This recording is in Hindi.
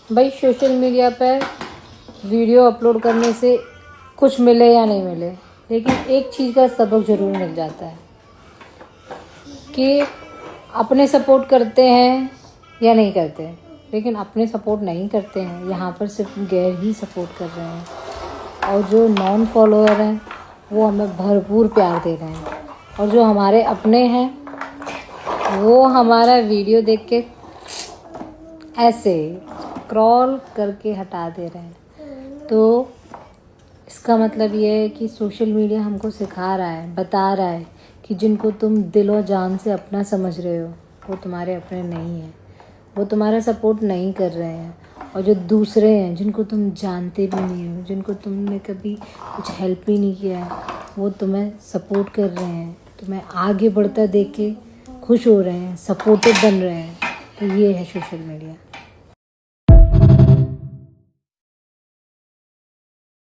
भाई सोशल मीडिया पर वीडियो अपलोड करने से कुछ मिले या नहीं मिले, लेकिन एक चीज़ का सबक ज़रूर मिल जाता है कि अपने सपोर्ट करते हैं या नहीं करते। लेकिन अपने सपोर्ट नहीं करते हैं, यहाँ पर सिर्फ गैर ही सपोर्ट कर रहे हैं। और जो नॉन फॉलोअर हैं वो हमें भरपूर प्यार दे रहे हैं, और जो हमारे अपने हैं वो हमारा वीडियो देख के ऐसे स्क्रॉल करके हटा दे रहे हैं। तो इसका मतलब ये है कि सोशल मीडिया हमको सिखा रहा है, बता रहा है कि जिनको तुम दिल और जान से अपना समझ रहे हो वो तुम्हारे अपने नहीं हैं, वो तुम्हारा सपोर्ट नहीं कर रहे हैं। और जो दूसरे हैं जिनको तुम जानते भी नहीं हो, जिनको तुमने कभी कुछ हेल्प भी नहीं किया है, वो तुम्हें सपोर्ट कर रहे हैं, तुम्हें आगे बढ़ता देख के खुश हो रहे हैं, सपोर्टिव बन रहे हैं। तो ये है सोशल मीडिया।